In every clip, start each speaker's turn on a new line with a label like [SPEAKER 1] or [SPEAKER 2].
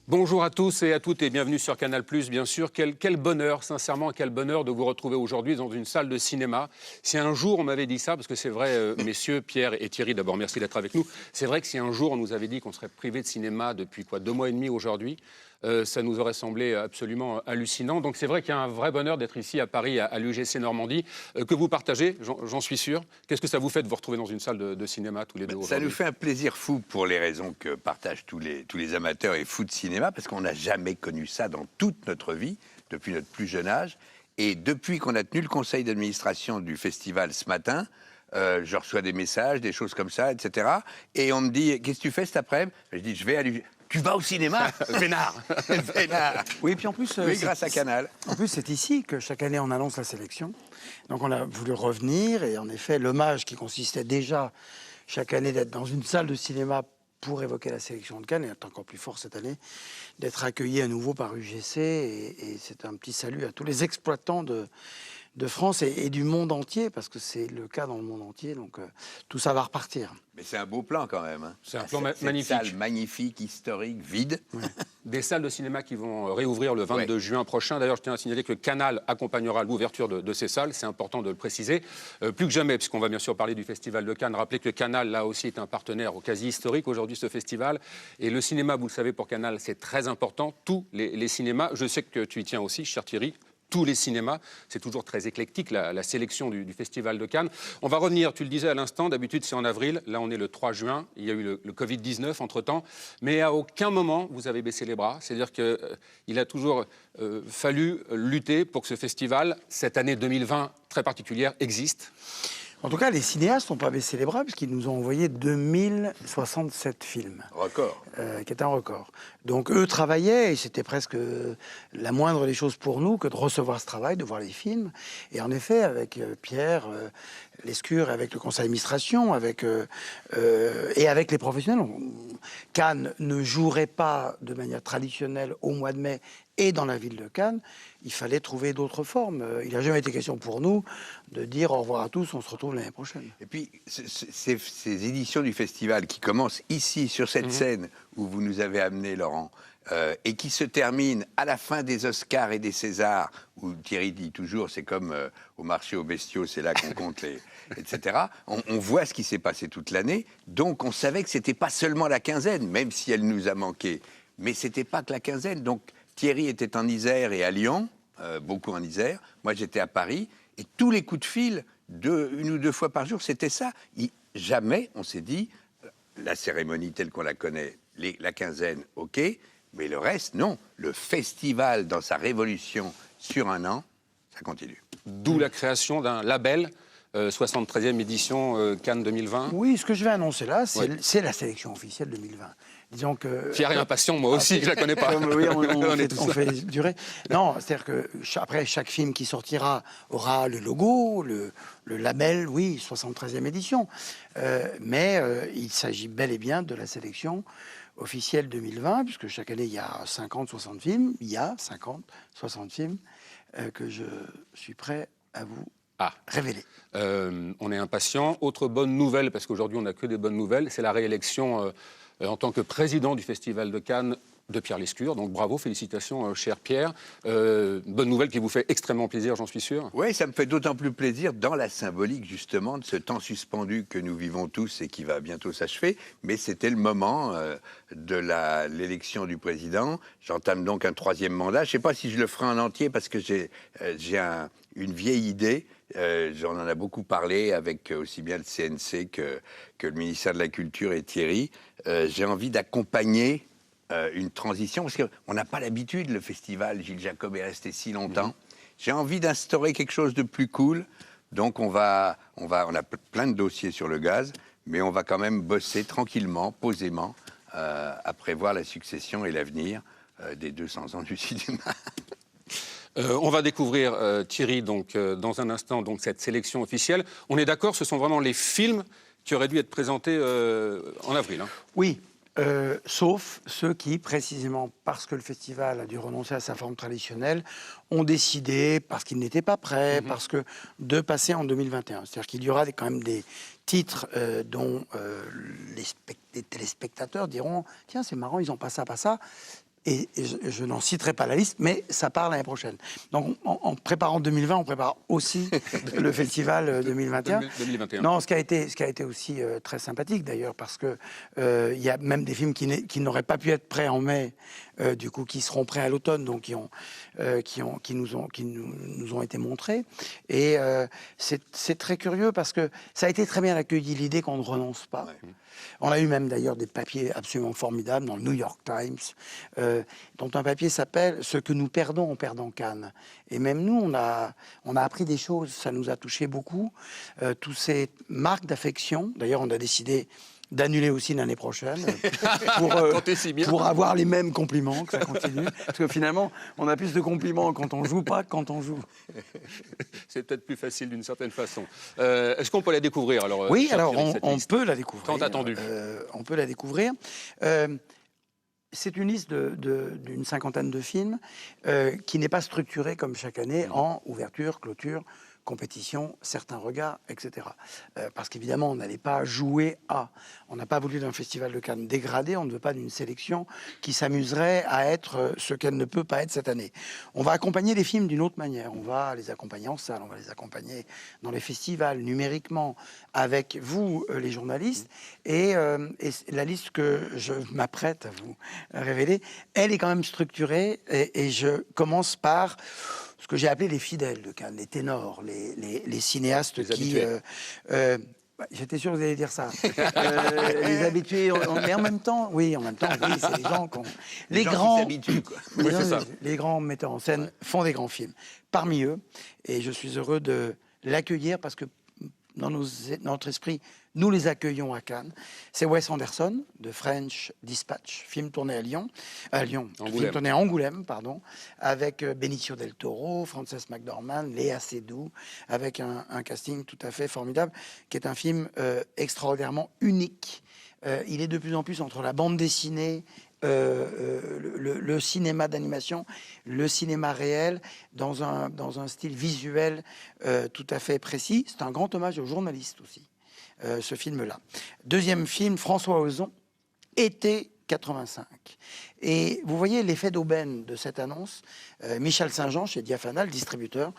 [SPEAKER 1] Bonjour à tous et à toutes et bienvenue sur Canal+, bien sûr. Quel bonheur, sincèrement, quel bonheur de vous retrouver aujourd'hui dans une salle de cinéma. Si un jour on m'avait dit ça, parce que c'est vrai, messieurs, Pierre et Thierry, d'abord merci d'être avec nous. C'est vrai que si un jour on nous avait dit qu'on serait privé de cinéma depuis 2 mois et demi aujourd'hui, ça nous aurait semblé absolument hallucinant. Donc c'est vrai qu'il y a un vrai bonheur d'être ici à Paris, à l'UGC Normandie, que vous partagez, j'en suis sûr. Qu'est-ce que ça vous fait de vous retrouver dans une salle de cinéma tous les deux aujourd'hui?
[SPEAKER 2] Ça nous fait un plaisir fou pour les raisons que partagent tous les amateurs et fous de cinéma, parce qu'on n'a jamais connu ça dans toute notre vie, depuis notre plus jeune âge. Et depuis qu'on a tenu le conseil d'administration du festival ce matin, je reçois des messages, des choses comme ça, etc. Et on me dit, qu'est-ce que tu fais cet après-midi? Je dis, je vais aller... Tu vas au cinéma?
[SPEAKER 1] Vénard.
[SPEAKER 2] Vénard.
[SPEAKER 3] Oui, puis en plus,
[SPEAKER 2] Oui, grâce à Canal.
[SPEAKER 3] En plus, c'est ici que chaque année on annonce la sélection. Donc on a voulu revenir et en effet, l'hommage qui consistait déjà chaque année d'être dans une salle de cinéma pour évoquer la sélection de Cannes est encore plus fort cette année, d'être accueilli à nouveau par UGC et c'est un petit salut à tous les exploitants de France et du monde entier, parce que c'est le cas dans le monde entier, donc tout ça va repartir.
[SPEAKER 2] Mais c'est un beau plan quand même. Hein.
[SPEAKER 1] C'est un plan
[SPEAKER 2] Cette
[SPEAKER 1] magnifique.
[SPEAKER 2] salle magnifique, historique, vide.
[SPEAKER 3] Ouais.
[SPEAKER 1] Des salles de cinéma qui vont réouvrir le 22 juin prochain. D'ailleurs, je tiens à signaler que Canal accompagnera l'ouverture de ces salles. C'est important de le préciser. Plus que jamais, puisqu'on va bien sûr parler du Festival de Cannes. Rappelez que Canal, là aussi, est un partenaire quasi historique aujourd'hui, ce festival. Et le cinéma, vous le savez, pour Canal, c'est très important. Tous les cinémas. Je sais que tu y tiens aussi, cher Thierry. Tous les cinémas, c'est toujours très éclectique, la sélection du Festival de Cannes. On va revenir, tu le disais à l'instant, d'habitude c'est en avril, là on est le 3 juin, il y a eu le Covid-19 entre-temps, mais à aucun moment vous avez baissé les bras, c'est-à-dire qu'il a toujours fallu lutter pour que ce festival, cette année 2020 très particulière, existe.
[SPEAKER 3] En tout cas, les cinéastes n'ont pas baissé les bras puisqu'ils nous ont envoyé 2067 films.
[SPEAKER 2] Record.
[SPEAKER 3] Qui est un record. Donc eux travaillaient et c'était presque la moindre des choses pour nous que de recevoir ce travail, de voir les films. Et en effet, avec Pierre Lescure, avec le conseil d'administration, et avec les professionnels, Cannes ne jouerait pas de manière traditionnelle au mois de mai et dans la ville de Cannes. Il fallait trouver d'autres formes. Il n'a jamais été question pour nous de dire au revoir à tous, on se retrouve l'année prochaine.
[SPEAKER 2] Et puis, ces éditions du festival qui commencent ici, sur cette scène où vous nous avez amené, Laurent, et qui se terminent à la fin des Oscars et des Césars, où Thierry dit toujours, c'est comme au marché aux bestiaux, c'est là qu'on compte les... etc. On voit ce qui s'est passé toute l'année, donc on savait que c'était pas seulement la quinzaine, même si elle nous a manqué, mais c'était pas que la quinzaine. Donc Thierry était en Isère et à Lyon, beaucoup en Isère, moi j'étais à Paris, et tous les coups de fil, une ou deux fois par jour, c'était ça. Jamais on s'est dit, la cérémonie telle qu'on la connaît, la quinzaine, ok, mais le reste, non. Le festival, dans sa révolution sur un an, ça continue.
[SPEAKER 1] D'où la création d'un label, 73e édition Cannes 2020.
[SPEAKER 3] Oui, ce que je vais annoncer là, c'est la sélection officielle 2020. Disons que...
[SPEAKER 1] Fier et impatient, moi aussi, je la connais pas.
[SPEAKER 3] Oui, on fait durer. Non, c'est-à-dire que après, chaque film qui sortira aura le logo, le label, oui, 73e édition. Mais il s'agit bel et bien de la sélection officielle 2020, puisque chaque année, il y a 50-60 films. Il y a 50-60 films que je suis prêt à vous révéler.
[SPEAKER 1] On est impatient. Autre bonne nouvelle, parce qu'aujourd'hui, on n'a que des bonnes nouvelles, c'est la réélection en tant que président du Festival de Cannes de Pierre Lescure. Donc bravo, félicitations, cher Pierre. Bonne nouvelle qui vous fait extrêmement plaisir, j'en suis sûr.
[SPEAKER 2] Oui, ça me fait d'autant plus plaisir dans la symbolique, justement, de ce temps suspendu que nous vivons tous et qui va bientôt s'achever. Mais c'était le moment de l'élection du président. J'entame donc un 3e mandat. Je ne sais pas si je le ferai en entier parce que j'ai une vieille idée. J'en ai beaucoup parlé avec aussi bien le CNC que le ministère de la Culture et Thierry. J'ai envie d'accompagner une transition, parce qu'on n'a pas l'habitude, le festival, Gilles Jacob est resté si longtemps. J'ai envie d'instaurer quelque chose de plus cool, donc on a plein de dossiers sur le gaz, mais on va quand même bosser tranquillement, posément, à prévoir la succession et l'avenir des 200 ans du cinéma.
[SPEAKER 1] On va découvrir, Thierry, donc, dans un instant, donc, cette sélection officielle. On est d'accord, ce sont vraiment les films qui auraient dû être présentés en avril. Hein.
[SPEAKER 3] Oui. Sauf ceux qui, précisément parce que le festival a dû renoncer à sa forme traditionnelle, ont décidé, parce qu'ils n'étaient pas prêts, de passer en 2021. C'est-à-dire qu'il y aura quand même des titres dont les téléspectateurs diront « Tiens, c'est marrant, ils n'ont pas ça, pas ça ». Et je n'en citerai pas la liste, mais ça part l'année prochaine. Donc, en préparant 2020, on prépare aussi le festival 2021.
[SPEAKER 1] 2021.
[SPEAKER 3] Non, ce qui a été aussi très sympathique d'ailleurs, parce que il y a même des films qui n'auraient pas pu être prêts en mai, du coup, qui seront prêts à l'automne, donc qui nous ont été montrés. Et c'est très curieux parce que ça a été très bien accueilli, l'idée qu'on ne renonce pas. Ouais. On a eu même d'ailleurs des papiers absolument formidables dans le New York Times, dont un papier s'appelle « Ce que nous perdons en perdant Cannes ». Et même nous, on a appris des choses, ça nous a touché beaucoup. Tous ces marques d'affection, d'ailleurs on a décidé d'annuler aussi l'année prochaine pour avoir les mêmes compliments, que ça continue. Parce que finalement, on a plus de compliments quand on joue pas que quand on joue.
[SPEAKER 1] C'est peut-être plus facile d'une certaine façon. Est-ce qu'on peut la découvrir alors?
[SPEAKER 3] Oui, alors on peut la découvrir.
[SPEAKER 1] Tant attendu.
[SPEAKER 3] On peut la découvrir. C'est une liste d'une cinquantaine de films qui n'est pas structurée comme chaque année en ouverture, clôture, compétition, certains regards, etc. Parce qu'évidemment, on n'allait pas jouer à... On n'a pas voulu d'un festival de Cannes dégradé, on ne veut pas d'une sélection qui s'amuserait à être ce qu'elle ne peut pas être cette année. On va accompagner les films d'une autre manière. On va les accompagner en salle, on va les accompagner dans les festivals, numériquement, avec vous, les journalistes. Et la liste que je m'apprête à vous révéler, elle est quand même structurée. Et je commence par... ce que j'ai appelé les fidèles de Cannes, les ténors, les cinéastes qui... j'étais sûr que vous alliez dire ça. Les habitués, mais en même temps, oui, c'est les gens qui ont... Les grands
[SPEAKER 2] s'habituent, quoi.
[SPEAKER 1] Oui, c'est ça.
[SPEAKER 3] Les grands metteurs en scène font des grands films. Parmi eux, et je suis heureux de l'accueillir parce que dans notre esprit, nous les accueillons à Cannes. C'est Wes Anderson, de French Dispatch, film tourné film tourné à Angoulême, pardon, avec Benicio del Toro, Frances McDormand, Léa Seydoux, avec un casting tout à fait formidable, qui est un film extraordinairement unique. Il est de plus en plus entre la bande dessinée, le cinéma d'animation, le cinéma réel, dans un style visuel tout à fait précis. C'est un grand hommage aux journalistes aussi, ce film-là. Deuxième film, François Ozon, Été 85. Et vous voyez l'effet d'aubaine de cette annonce. Michel Saint-Jean, chez Diafana, le distributeur,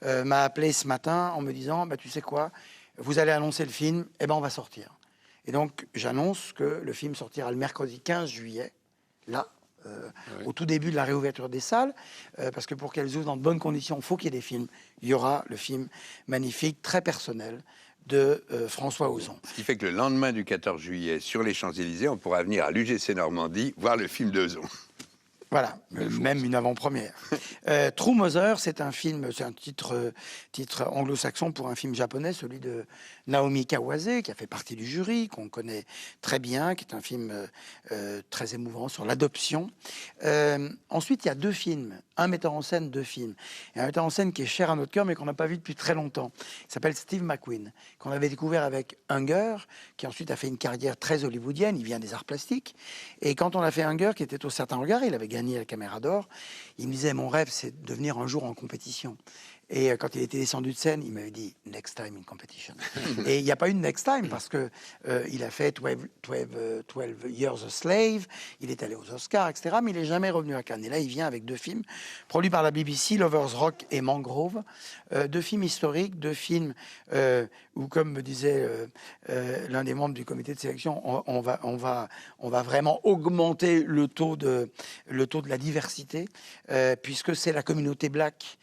[SPEAKER 3] m'a appelé ce matin en me disant tu sais quoi, vous allez annoncer le film, eh ben on va sortir. Et donc j'annonce que le film sortira le mercredi 15 juillet. Là, au tout début de la réouverture des salles, parce que pour qu'elles ouvrent dans de bonnes conditions, il faut qu'il y ait des films. Il y aura le film magnifique, très personnel, de François Ozon.
[SPEAKER 2] Ce qui fait que le lendemain du 14 juillet, sur les Champs-Élysées, on pourra venir à l'UGC Normandie voir le film d'Ozon.
[SPEAKER 3] Voilà, même une avant-première. True Mother, c'est un film, c'est un titre anglo-saxon pour un film japonais, celui de Naomi Kawase, qui a fait partie du jury, qu'on connaît très bien, qui est un film très émouvant sur l'adoption. Ensuite, il y a deux films, un metteur en scène, deux films. Et un metteur en scène qui est cher à notre cœur, mais qu'on n'a pas vu depuis très longtemps. Il s'appelle Steve McQueen, qu'on avait découvert avec Hunger, qui ensuite a fait une carrière très hollywoodienne, il vient des arts plastiques. Et quand on a fait Hunger, qui était au Certain Regard, il avait gagné la Caméra d'Or, il me disait, mon rêve, c'est de venir un jour en compétition. Et quand il était descendu de scène, il m'avait dit « Next time in competition ». Et il n'y a pas eu de next time parce que il a fait 12 Years a Slave, il est allé aux Oscars, etc. Mais il n'est jamais revenu à Cannes. Et là, il vient avec deux films produits par la BBC, Lovers Rock et Mangrove. Deux films historiques, deux films où, comme me disait l'un des membres du comité de sélection, on va vraiment augmenter le taux de la diversité, puisque c'est la communauté black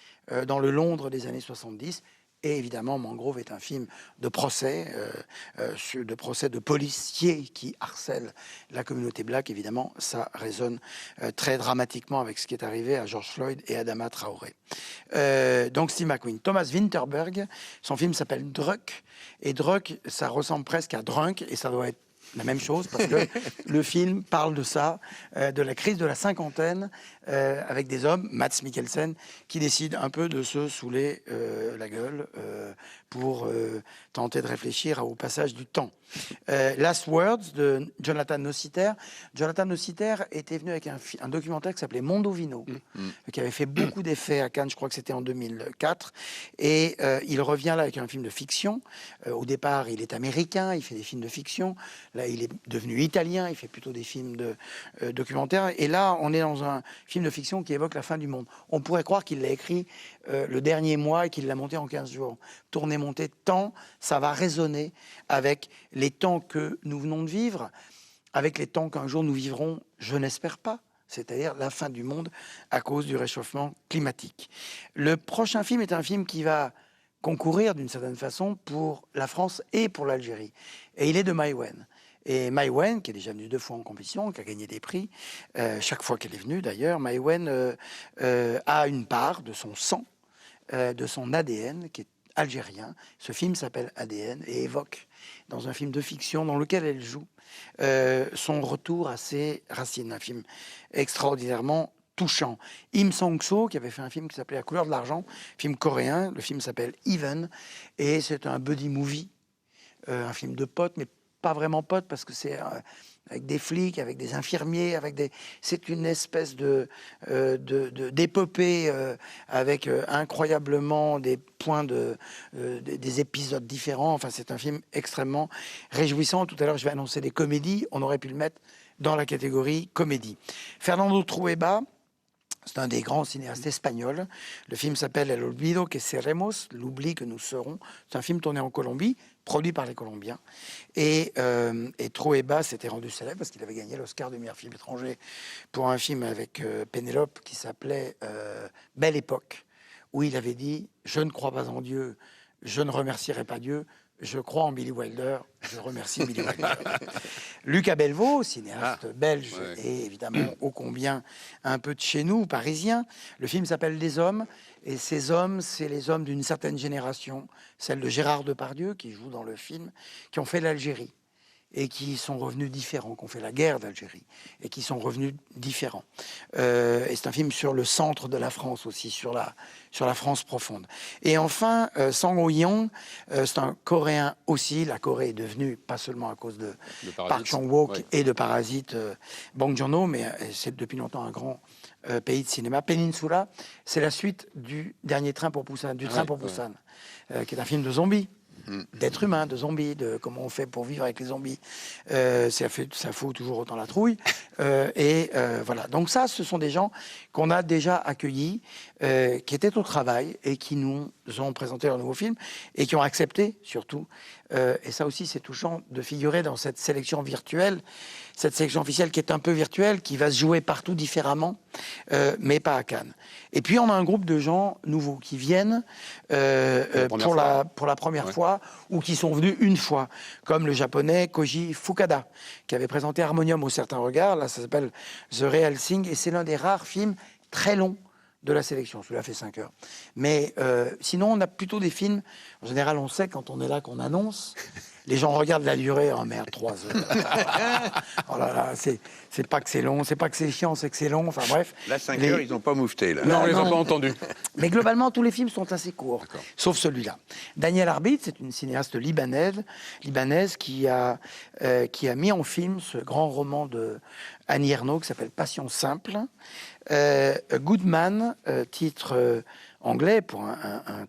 [SPEAKER 3] dans le Londres des années 70. Et évidemment, Mangrove est un film de procès de policiers qui harcèlent la communauté black. Évidemment, ça résonne très dramatiquement avec ce qui est arrivé à George Floyd et Adama Traoré. Donc Steve McQueen. Thomas Vinterberg, son film s'appelle Druck. Et Druck, ça ressemble presque à Drunk, et ça doit être la même chose, parce que le film parle de ça, de la crise de la cinquantaine, avec des hommes, Mads Mikkelsen, qui décident un peu de se saouler la gueule pour tenter de réfléchir au passage du temps. Last Words de Jonathan Nossiter. Jonathan Nossiter était venu avec un documentaire qui s'appelait Mondovino, qui avait fait beaucoup d'effets à Cannes, je crois que c'était en 2004. Et il revient là avec un film de fiction. Au départ, il est américain, il fait des films de fiction. Là, il est devenu italien, il fait plutôt des films documentaires. Et là, on est dans un film de fiction qui évoque la fin du monde. On pourrait croire qu'il l'a écrit le dernier mois et qu'il l'a monté en 15 jours. Tourné, monté, temps, ça va résonner avec les temps que nous venons de vivre, avec les temps qu'un jour nous vivrons, je n'espère pas, c'est-à-dire la fin du monde à cause du réchauffement climatique. Le prochain film est un film qui va concourir d'une certaine façon pour la France et pour l'Algérie. Et il est de Maïwenn. Et Maïwenn, qui est déjà venue 2 fois en compétition, qui a gagné des prix, chaque fois qu'elle est venue d'ailleurs, Maïwenn a une part de son sang, de son ADN, qui est algérien. Ce film s'appelle ADN et évoque, dans un film de fiction dans lequel elle joue, son retour à ses racines. Un film extraordinairement touchant. Im Sang-soo, qui avait fait un film qui s'appelait La couleur de l'argent, film coréen. Le film s'appelle Even, et c'est un buddy movie, un film de potes, mais pas vraiment potes, parce que c'est avec des flics, avec des infirmiers, c'est une espèce d'épopée avec incroyablement des points des épisodes différents. Enfin, c'est un film extrêmement réjouissant. Tout à l'heure, je vais annoncer des comédies. On aurait pu le mettre dans la catégorie comédie. Fernando Trueba, c'est un des grands cinéastes espagnols. Le film s'appelle El olvido que seremos, l'oubli que nous serons. C'est un film tourné en Colombie, produit par les Colombiens. Et Trueba s'était rendu célèbre parce qu'il avait gagné l'Oscar du meilleur film étranger pour un film avec Pénélope qui s'appelait Belle Époque, où il avait dit « Je ne crois pas en Dieu, je ne remercierai pas Dieu, je crois en Billy Wilder, je remercie Billy Wilder. » Luc Abelvaux, cinéaste belge, et évidemment ô combien un peu de chez nous, parisien. Le film s'appelle Les Hommes, et ces hommes, c'est les hommes d'une certaine génération, celle de Gérard Depardieu, qui joue dans le film, qui ont fait l'Algérie, et qui sont revenus différents, qui ont fait la guerre d'Algérie, et qui sont revenus différents. Et c'est un film sur le centre de la France aussi, sur la France profonde. Et enfin, Sang Ho-yeon, c'est un Coréen aussi. La Corée est devenue, pas seulement à cause de Park Chan-wook et de Parasite Bong Joon-ho, mais c'est depuis longtemps un grand pays de cinéma. Peninsula, c'est la suite du dernier train pour Busan, Busan, qui est un film de zombies. D'êtres humains, de zombies, de comment on fait pour vivre avec les zombies. Ça fout toujours autant la trouille. Voilà. Donc ça, ce sont des gens qu'on a déjà accueillis, qui étaient au travail et qui nous ont présenté leur nouveau film et qui ont accepté, surtout. Et ça aussi, c'est touchant de figurer dans cette sélection virtuelle, cette sélection officielle qui est un peu virtuelle, qui va se jouer partout différemment, mais pas à Cannes. Et puis, on a un groupe de gens nouveaux qui viennent pour la première fois ou qui sont venus une fois, comme le japonais Koji Fukada, qui avait présenté Harmonium au Certain Regard. Là, ça s'appelle The Real Thing, et c'est l'un des rares films très longs de la sélection. Celui-là fait 5 heures. Mais sinon, on a plutôt des films. En général, on sait quand on est là qu'on annonce. Les gens regardent la durée. Oh merde, 3 heures. Oh là là, c'est pas que c'est long, c'est pas que c'est chiant, c'est que c'est long. Enfin bref.
[SPEAKER 2] Là, 5 heures, ils n'ont pas moufté. Là.
[SPEAKER 1] Non, on les a pas entendus.
[SPEAKER 3] Mais globalement, tous les films sont assez courts, sauf celui-là. Danielle Arbit, c'est une cinéaste libanaise qui a mis en film ce grand roman de Annie Ernaux qui s'appelle Passion simple. Goodman, titre anglais pour un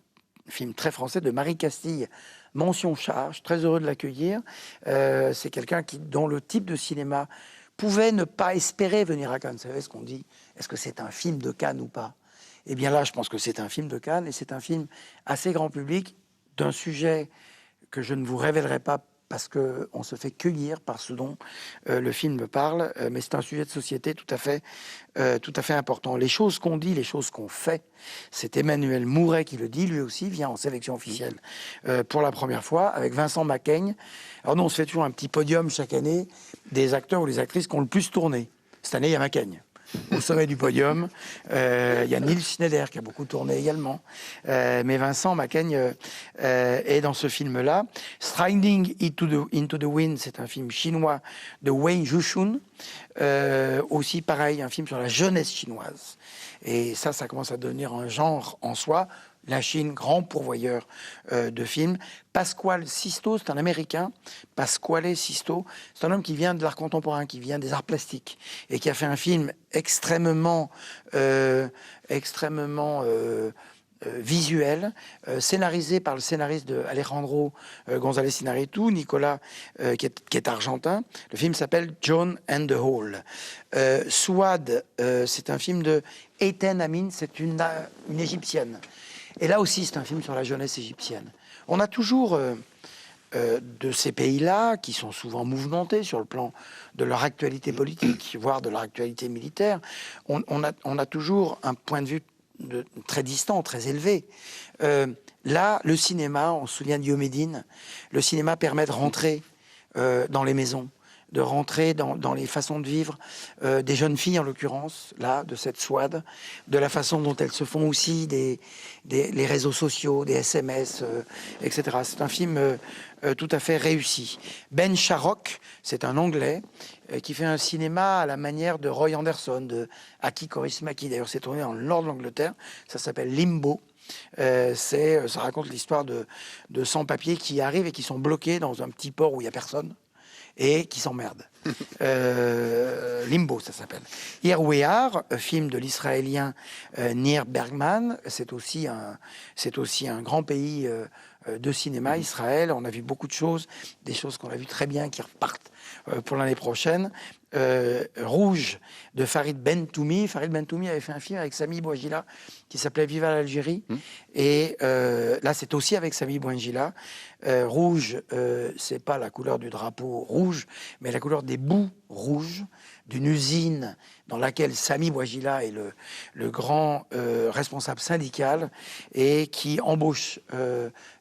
[SPEAKER 3] film très français de Marie Castille, mention charge, très heureux de l'accueillir. C'est quelqu'un dont le type de cinéma pouvait ne pas espérer venir à Cannes. Vous savez ce qu'on dit? Est-ce que c'est un film de Cannes ou pas? Eh bien là, je pense que c'est un film de Cannes, et c'est un film assez grand public, d'un sujet que je ne vous révélerai pas parce qu'on se fait cueillir par ce dont le film parle, mais c'est un sujet de société tout à fait important. Les choses qu'on dit, les choses qu'on fait, c'est Emmanuel Mouret qui le dit, lui aussi, vient en sélection officielle pour la première fois, avec Vincent Macaigne. Alors nous, on se fait toujours un petit podium chaque année des acteurs ou des actrices qui ont le plus tourné. Cette année, il y a Macaigne. Au sommet du podium, il y a Nils Schneider qui a beaucoup tourné également, mais Vincent Macaigne est dans ce film-là. Striding into the Wind, c'est un film chinois de Wei Jushun, aussi pareil, un film sur la jeunesse chinoise. Et ça commence à devenir un genre en soi. La Chine, grand pourvoyeur de films. Pasquale Sisto, c'est un Américain. Pasquale Sisto, c'est un homme qui vient de l'art contemporain, qui vient des arts plastiques, et qui a fait un film extrêmement visuel, scénarisé par le scénariste de Alejandro González Iñárritu, Nicolas, qui est argentin. Le film s'appelle John and the Hole. Souad, c'est un film de Eitan Amin, c'est une égyptienne. Et là aussi, c'est un film sur la jeunesse égyptienne. On a toujours de ces pays-là, qui sont souvent mouvementés sur le plan de leur actualité politique, voire de leur actualité militaire, on a toujours un point de vue très distant, très élevé. Là, le cinéma, on se souvient de Yomédine, le cinéma permet de rentrer dans les maisons, de rentrer dans les façons de vivre des jeunes filles, en l'occurrence, là, de cette Souad, de la façon dont elles se font aussi les réseaux sociaux, des SMS, etc. C'est un film tout à fait réussi. Ben Sharrock, c'est un Anglais qui fait un cinéma à la manière de Roy Anderson, de Aki Kaurismäki. D'ailleurs, c'est tourné dans le nord de l'Angleterre. Ça s'appelle Limbo. Ça raconte l'histoire de sans-papiers qui arrivent et qui sont bloqués dans un petit port où il n'y a personne et qui s'emmerdent. Limbo, ça s'appelle. Here We Are, film de l'Israélien Nir Bergman. C'est aussi un grand pays de cinéma, Israël. On a vu beaucoup de choses, des choses qu'on a vues très bien qui repartent pour l'année prochaine. Rouge de Farid Bentoumi. Farid Bentoumi avait fait un film avec Sami Bouajila qui s'appelait Viva l'Algérie. Et là, c'est aussi avec Sami Bouajila. Rouge, c'est pas la couleur du drapeau rouge, mais la couleur des boues rouges d'une usine dans laquelle Sami Bouajila est le grand responsable syndical et qui embauche,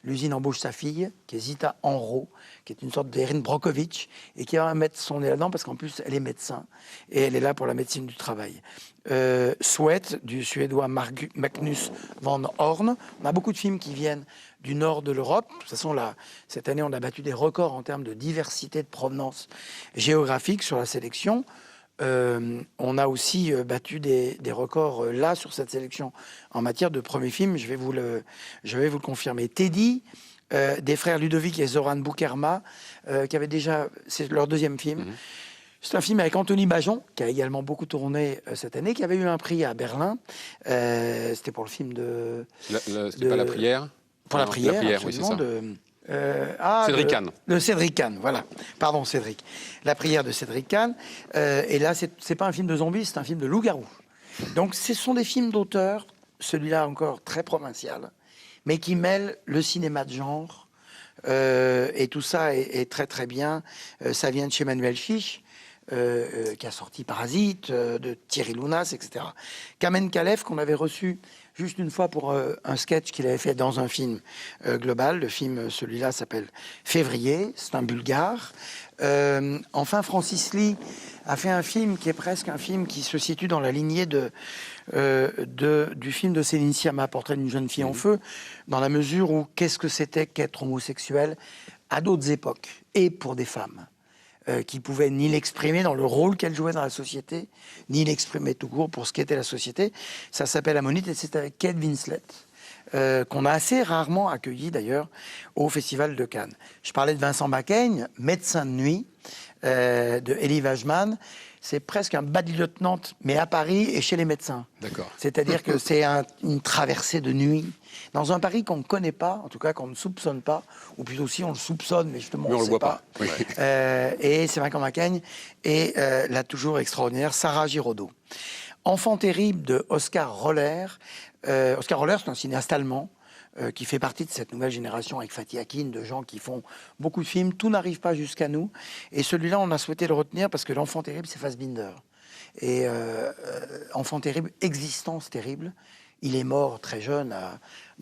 [SPEAKER 3] l'usine embauche sa fille, qui est Zita Enro, qui est une sorte d'Erin Brockovich, et qui va mettre son nez là-dedans parce qu'en plus, elle est médecin et elle est là pour la médecine du travail. Sweat, du Suédois Magnus van Horn. On a beaucoup de films qui viennent du nord de l'Europe. De toute façon, là, cette année, on a battu des records en termes de diversité de provenance géographique sur la sélection. On a aussi battu des records là sur cette sélection en matière de premier film. Je vais vous le confirmer. Teddy, des frères Ludovic et Zoran Boukerma, qui avaient déjà, c'est leur deuxième film. C'est un film avec Anthony Bajon, qui a également beaucoup tourné cette année, qui avait eu un prix à Berlin. C'était pour le film de...
[SPEAKER 1] C'était pas La Prière?
[SPEAKER 3] Pour La Prière,
[SPEAKER 1] oui, c'est ça.
[SPEAKER 3] Cédric Kahn. Le Cédric Kahn, voilà. Pardon, Cédric. La Prière de Cédric Kahn. Et là, c'est pas un film de zombies, c'est un film de loup-garou. Donc, ce sont des films d'auteur, celui-là encore très provincial, mais qui mêlent le cinéma de genre. Et tout ça est très, très bien. Ça vient de chez Manuel Chiche, qui a sorti Parasite, de Thierry Lounas, etc. Kamen Kalev, qu'on avait reçu juste une fois pour un sketch qu'il avait fait dans un film global. Le film, celui-là, s'appelle Février. C'est un Bulgare. Enfin, Francis Lee a fait un film qui est presque un film qui se situe dans la lignée du film de Céline Sciamma, Portrait d'une jeune fille en feu, dans la mesure où qu'est-ce que c'était qu'être homosexuel à d'autres époques, et pour des femmes qui pouvaient ni l'exprimer dans le rôle qu'elles jouaient dans la société, ni l'exprimer tout court pour ce qu'était la société. Ça s'appelle Ammonite et c'est avec Kate Winslet, qu'on a assez rarement accueilli d'ailleurs au Festival de Cannes. Je parlais de Vincent Macaigne, Médecin de nuit, de Elie Wajman. C'est presque un bad lieutenant, mais à Paris et chez les médecins.
[SPEAKER 1] D'accord.
[SPEAKER 3] C'est-à-dire que c'est une traversée de nuit dans un Paris qu'on ne connaît pas, en tout cas qu'on ne soupçonne pas, ou plutôt si on le soupçonne, mais justement on ne le voit pas. Oui. Et c'est Vincent Macaigne et la toujours extraordinaire Sarah Giraudot. Enfant terrible de Oscar Roller. Oscar Roller, c'est un cinéaste allemand qui fait partie de cette nouvelle génération avec Fatih Akin, de gens qui font beaucoup de films. Tout n'arrive pas jusqu'à nous. Et celui-là, on a souhaité le retenir parce que l'enfant terrible, c'est Fassbinder. Et enfant terrible, existence terrible. Il est mort très jeune,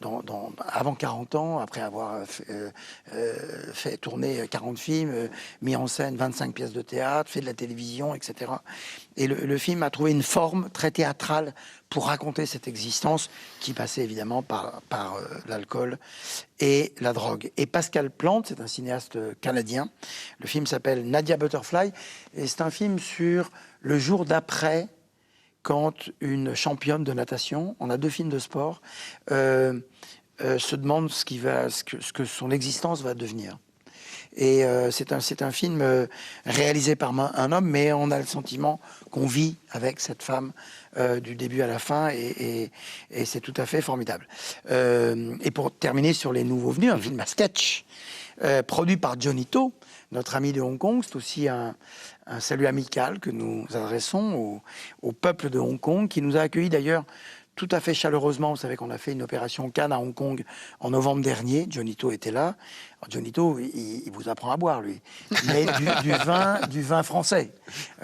[SPEAKER 3] avant 40 ans, après avoir fait tourner 40 films, mis en scène 25 pièces de théâtre, fait de la télévision, etc. Et le film a trouvé une forme très théâtrale pour raconter cette existence qui passait évidemment par l'alcool et la drogue. Et Pascal Plante, c'est un cinéaste canadien. Le film s'appelle Nadia Butterfly et c'est un film sur le jour d'après, quand une championne de natation, on a 2 films de sport, se demande ce que son existence va devenir. Et c'est un film réalisé par un homme, mais on a le sentiment qu'on vit avec cette femme du début à la fin, et c'est tout à fait formidable. Et pour terminer sur les nouveaux venus, un film à sketch produit par Johnny To, notre ami de Hong Kong. C'est aussi un salut amical que nous adressons au peuple de Hong Kong, qui nous a accueillis d'ailleurs tout à fait chaleureusement. Vous savez qu'on a fait une opération Cannes à Hong Kong en novembre dernier. Johnny To était là. Alors, Johnny To, il vous apprend à boire, lui. Mais du vin français.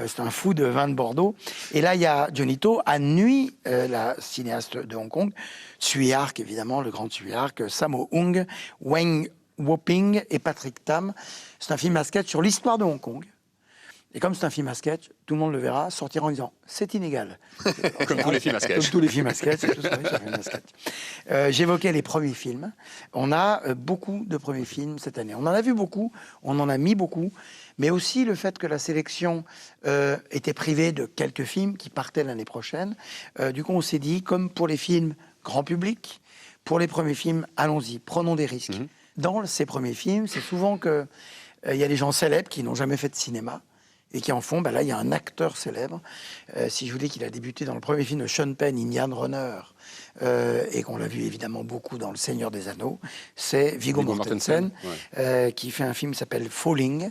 [SPEAKER 3] C'est un fou de vin de Bordeaux. Et là, il y a Johnny To, Anne Nui, la cinéaste de Hong Kong, Tsui Hark, évidemment, le grand Tsui Hark, Sammo Hung, Wang Woping et Patrick Tam. C'est un film à sketch sur l'histoire de Hong Kong. Et comme c'est un film à sketch, tout le monde le verra sortir en disant « c'est inégal ».
[SPEAKER 1] Comme tous les films à sketch.
[SPEAKER 3] Comme tous les films à sketch, c'est tout ça, oui, c'est un film à sketch. J'évoquais les premiers films. On a beaucoup de premiers films cette année. On en a vu beaucoup, on en a mis beaucoup, mais aussi le fait que la sélection était privée de quelques films qui partaient l'année prochaine. Du coup, on s'est dit, comme pour les films grand public, pour les premiers films, allons-y, prenons des risques. Dans ces premiers films, c'est souvent que il y a des gens célèbres qui n'ont jamais fait de cinéma et qui en font. Là, il y a un acteur célèbre. Si je vous dis qu'il a débuté dans le premier film de Sean Penn, Indian Runner, et qu'on l'a vu évidemment beaucoup dans Le Seigneur des Anneaux, c'est Viggo Mortensen, qui fait un film qui s'appelle Falling.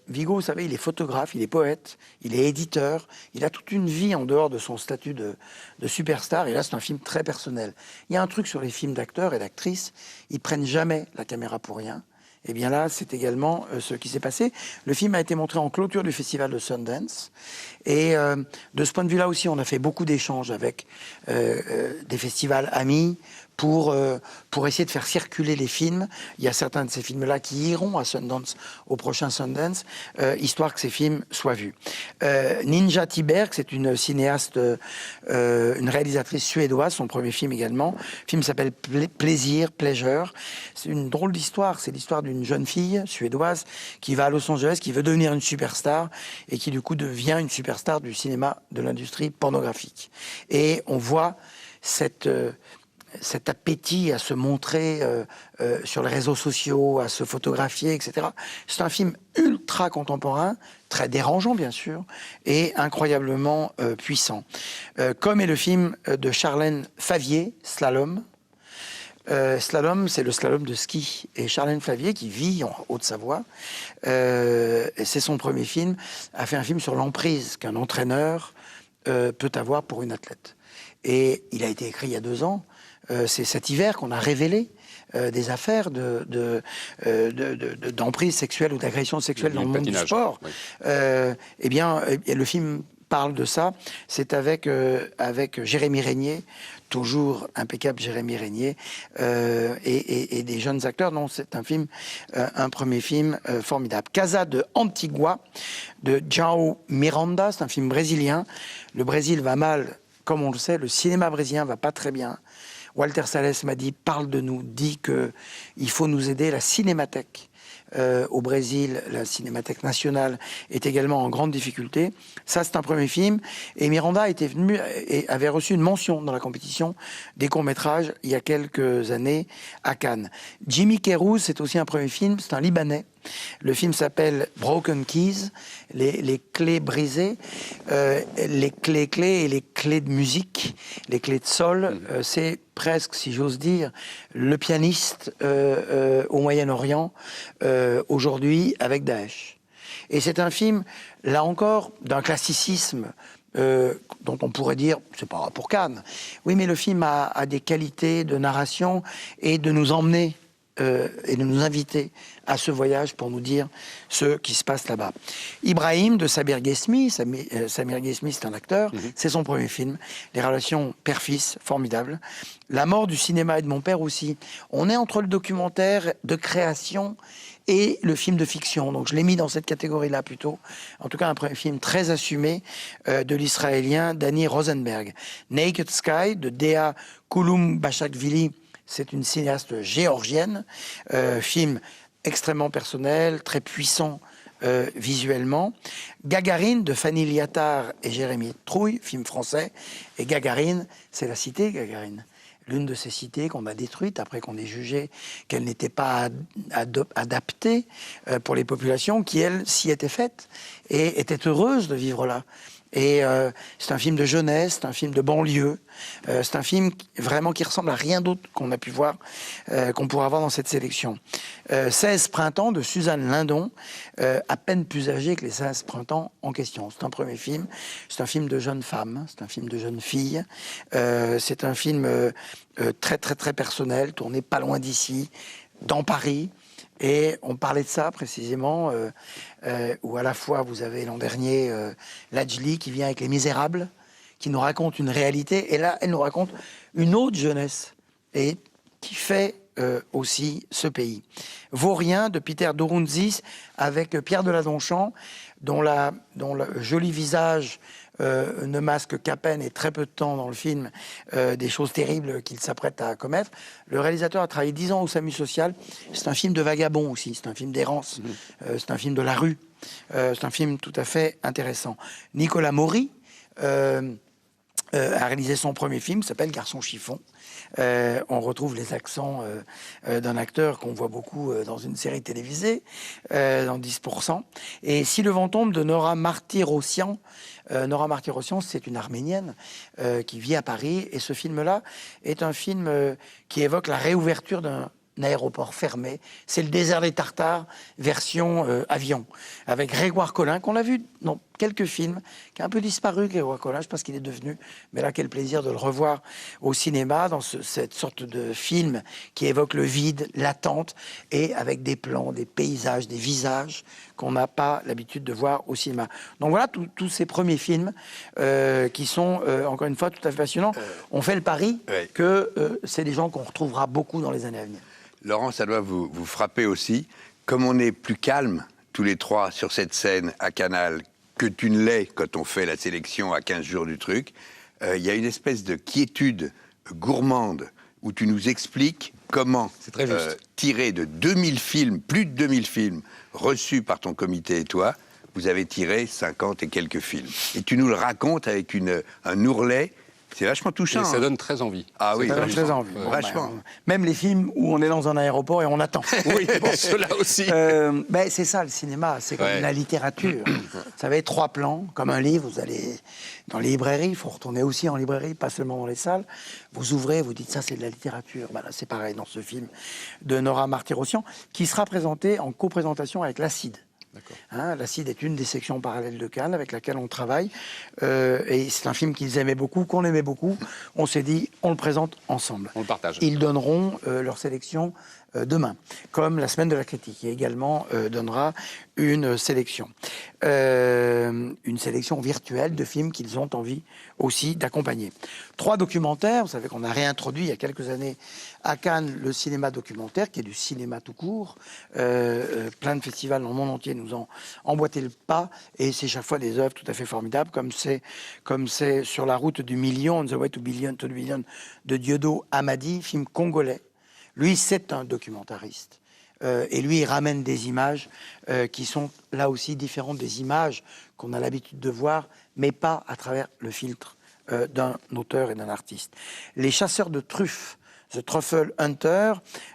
[SPEAKER 3] Viggo, vous savez, il est photographe, il est poète, il est éditeur, il a toute une vie en dehors de son statut de superstar, et là, c'est un film très personnel. Il y a un truc sur les films d'acteurs et d'actrices, ils prennent jamais la caméra pour rien. Et bien là, c'est également ce qui s'est passé. Le film a été montré en clôture du festival de Sundance. Et de ce point de vue-là aussi, on a fait beaucoup d'échanges avec des festivals amis pour essayer de faire circuler les films. Il y a certains de ces films-là qui iront à Sundance, au prochain Sundance, histoire que ces films soient vus. Ninja Tiberg, c'est une cinéaste, une réalisatrice suédoise, son premier film également. Le film s'appelle Pleasure. C'est une drôle d'histoire. C'est l'histoire d'une jeune fille suédoise qui va à Los Angeles, qui veut devenir une superstar et qui du coup devient une superstar du cinéma, de l'industrie pornographique. Et on voit cet appétit à se montrer sur les réseaux sociaux, à se photographier, etc. C'est un film ultra contemporain, très dérangeant bien sûr, et incroyablement puissant. Comme est le film de Charlène Favier, Slalom. Slalom, c'est le slalom de ski. Et Charlène Favier, qui vit en Haute-Savoie, c'est son premier film, a fait un film sur l'emprise qu'un entraîneur peut avoir pour une athlète. Et il a été écrit il y a 2 ans. C'est cet hiver qu'on a révélé des affaires d'emprise sexuelle ou d'agression sexuelle dans le monde du sport. Oui. Eh bien, le film parle de ça. C'est avec Jérémy Régnier, toujours impeccable Jérémy Régnier, et des jeunes acteurs. Non, c'est un film, un premier film formidable. Casa de Antigua, de João Miranda, c'est un film brésilien. Le Brésil va mal, comme on le sait, le cinéma brésilien va pas très bien. Walter Salles m'a dit, parle de nous, dit qu'il faut nous aider. La Cinémathèque au Brésil, la Cinémathèque nationale, est également en grande difficulté. Ça, c'est un premier film. Et Miranda était venu et avait reçu une mention dans la compétition des courts-métrages il y a quelques années à Cannes. Jimmy Kerouz, c'est aussi un premier film, c'est un Libanais. Le film s'appelle Broken Keys, les clés brisées, les clés et les clés de musique, les clés de sol. C'est presque, si j'ose dire, le pianiste au Moyen-Orient aujourd'hui avec Daesh. Et c'est un film, là encore, d'un classicisme dont on pourrait dire, c'est pas pour Cannes. Oui, mais le film a des qualités de narration et de nous emmener et de nous inviter à ce voyage pour nous dire ce qui se passe là-bas. Ibrahim de Samir Ghesmi, Samir Ghesmi c'est un acteur, c'est son premier film, les relations père-fils, formidables. La mort du cinéma et de mon père aussi. On est entre le documentaire de création et le film de fiction, donc je l'ai mis dans cette catégorie-là plutôt. En tout cas, un premier film très assumé de l'Israélien Danny Rosenberg. Naked Sky de Dea Kouloum-Bachakvili, c'est une cinéaste géorgienne, film extrêmement personnel, très puissant visuellement. Gagarine de Fanny Liattard et Jérémy Trouille, film français. Et Gagarine, c'est la cité Gagarine. l'une de ces cités qu'on a détruite après qu'on ait jugé qu'elle n'était pas adaptée pour les populations qui, elles, s'y étaient faites et étaient heureuses de vivre là. Et c'est un film de jeunesse, c'est un film de banlieue, c'est un film vraiment qui ressemble à rien d'autre qu'on a pu voir, qu'on pourra voir dans cette sélection. 16 printemps de Suzanne Lindon, à peine plus âgée que les 16 printemps en question. C'est un premier film, c'est un film de jeune femme, c'est un film de jeune fille, c'est un film très très très personnel, tourné pas loin d'ici, dans Paris. Et on parlait de ça précisément, où à la fois vous avez l'an dernier Lajli qui vient avec Les Misérables, qui nous raconte une réalité, et là elle nous raconte une autre jeunesse, et qui fait aussi ce pays. Vaurien de Peter Dorunzis avec Pierre Deladonchamp, dont le joli visage ne masque qu'à peine et très peu de temps dans le film des choses terribles qu'il s'apprête à commettre. Le réalisateur a travaillé 10 ans au SAMU social. C'est un film de vagabond aussi, c'est un film d'errance, c'est un film de la rue, c'est un film tout à fait intéressant. Nicolas Maury a réalisé son premier film, qui s'appelle Garçon chiffon. On retrouve les accents d'un acteur qu'on voit beaucoup dans une série télévisée, dans 10%. Et Si le vent tombe de Nora Martyrossian. Nora Martyrossian, c'est une Arménienne qui vit à Paris. Et ce film-là est un film qui évoque la réouverture d'un aéroport fermé. C'est le désert des Tartares, version avion, avec Grégoire Collin, qu'on a vu dans quelques films, qui a un peu disparu, Grégoire Collin, je sais pas ce qu'il est devenu, mais là, quel plaisir de le revoir au cinéma, dans cette sorte de film qui évoque le vide, l'attente, et avec des plans, des paysages, des visages qu'on n'a pas l'habitude de voir au cinéma. Donc voilà, tous ces premiers films qui sont, encore une fois, tout à fait passionnants. On fait le pari que c'est des gens qu'on retrouvera beaucoup dans les années à venir.
[SPEAKER 2] Laurent, ça doit vous frapper aussi. Comme on est plus calme, tous les trois, sur cette scène à Canal, que tu ne l'es quand on fait la sélection à 15 jours du truc, il y a une espèce de quiétude gourmande où tu nous expliques comment tirer de 2000 films, plus de 2000 films, reçus par ton comité et toi, vous avez tiré 50 et quelques films. Et tu nous le racontes avec un ourlet. C'est vachement touchant.
[SPEAKER 1] Et ça donne très envie.
[SPEAKER 2] Ah oui,
[SPEAKER 3] ça donne très envie.
[SPEAKER 2] Vachement.
[SPEAKER 3] Même les films où on est dans un aéroport et on attend.
[SPEAKER 1] Oui, pour cela aussi.
[SPEAKER 3] C'est ça le cinéma, c'est comme la littérature. Vous savez, 3 plans, comme un livre, vous allez dans les librairies, il faut retourner aussi en librairie, pas seulement dans les salles. Vous ouvrez, vous dites ça c'est de la littérature. Là, c'est pareil dans ce film de Nora Martyrossian, qui sera présenté en coprésentation avec l'Acide. L'Acide est une des sections parallèles de Cannes avec laquelle on travaille. Et c'est un film qu'ils aimaient beaucoup, qu'on aimait beaucoup. On s'est dit, on le présente ensemble.
[SPEAKER 1] On le partage.
[SPEAKER 3] Ils donneront leur sélection demain, comme la Semaine de la Critique, qui également donnera une sélection. Une sélection virtuelle de films qu'ils ont envie aussi d'accompagner. 3 documentaires, vous savez qu'on a réintroduit il y a quelques années à Cannes le cinéma documentaire, qui est du cinéma tout court. Plein de festivals dans le monde entier nous ont emboîté le pas, et c'est chaque fois des œuvres tout à fait formidables, comme c'est Sur la route du million, On the Way to the Billion, de Dieudo Hamadi, film congolais. Lui, c'est un documentariste. Et lui, il ramène des images qui sont là aussi différentes des images qu'on a l'habitude de voir, mais pas à travers le filtre d'un auteur et d'un artiste. Les chasseurs de truffes, The Truffle Hunter,